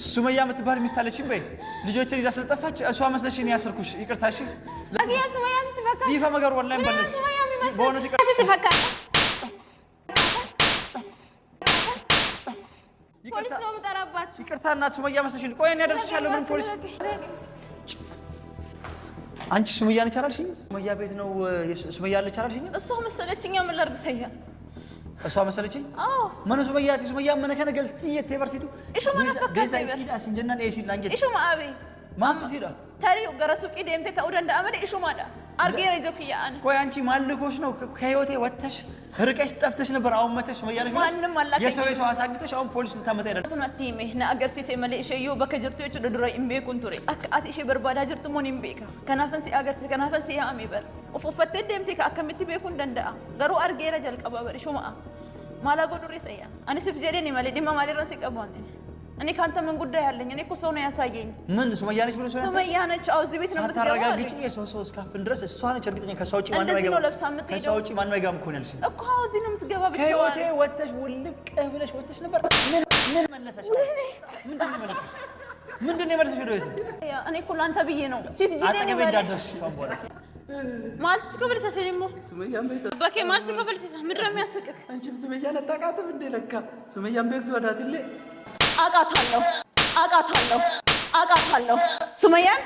ሱመያ የምትባል ሚስት አለችኝ በይ ልጆችን ይዛ ስለጠፋች እሷ መስለሽኝ ያሰርኩሽ ይቅርታ እሺ አግያ ሱመያ ስትፈካ ይፋ መገር ወላሂ በለሽ ሱመያ የሚመስል በእውነት ይቅርታ ስትፈካ ፖሊስ ነው የምጠራባችሁ ይቅርታ እናት ሱመያ መስለሽኝ ቆይ እኔ አደርስሻለሁ ምን ፖሊስ አንቺ ሱመያ ነች አላልሽኝ ሱመያ ቤት ነው ሱመያ አለች አላልሽኝ እሷ መሰለችኝ ምን ላድርግ ሰያ እሷ መሰለችኝ አዎ ማን ሱመያ ምን ከነገልት የቴበርሲቱ እሺ ማን ፈካት ሲዳ ሲንጀናን ኤሲድ አንጀት እሺ ማአቤ ማን ሲዳ ታሪው ገረሱቂ ደምተ ተውደንዳ አመደ እሺ ማዳ አርጌ ረጆክ ያን ቆይ አንቺ ማልኮሽ ነው ከህይወቴ ወተሽ ርቀሽ ጠፍተሽ ነበር አሁን መተሽ ሱመያ ነሽ ማንንም አላከ የሰው አሳግተሽ አሁን ፖሊስ ልታመጣ ይደረግ ቱናቲሜ ናገርሲሴ መለ እሺዩ በከጅርቱ እቹ ድራ ኢምቤኩን ቱሬ አካት እሺ በርባዳ ጅርቱ ሞን ኢምቤካ ከናፈንሲ አገርሲ ከናፈንሲ ያአሜበር ኡፉፈተ ደምቴ ከአከምቲ ቤኩን ደንዳ ገሩ አርጌ ረጀል ቀባበር ሹማ ማላ ጎዱሪ ሰያ አኒ ስፍ ጀደኒ ማለ ዲማ ማለራን ሲቀባን እኔ ካንተ ምን ጉዳይ አለኝ እኔ እኮ ሰው ነው ያሳየኝ ምን ሱመያ ነች ብሎ ሱመያ ነች አው እዚህ ቤት ነው የምትገባው ታረጋግጪ የሰው እስካፍን ድረስ እሷ ነች እርግጠኛ ከሰው ውጪ ማን ነው ከሰው ውጪ ማን ነው ይጋም ኮነልሽ እኮ አው እዚህ ነው የምትገባው ብቻ ከህይወቴ ወተሽ ውልቅ ብለሽ ወተሽ ነበር ምን መለሰሽ ምንድን ነው የመለሰሽ ወደ ቤት እኔ እኮ ላንተ ብዬ ነው ሲፍ ጂኔ ነው እንዳደርሽ ታምቦላ ማልት ከበል ተሰሊሞ ሱመያን ቤት በከ ማርስ ከበል ተሰ ምድረም ያስቅክ አንቺም ሱመያን አጣቃተም እንደ ለካ ሱመያን ቤት ወዳትለ አቃታለሁ ሱመያን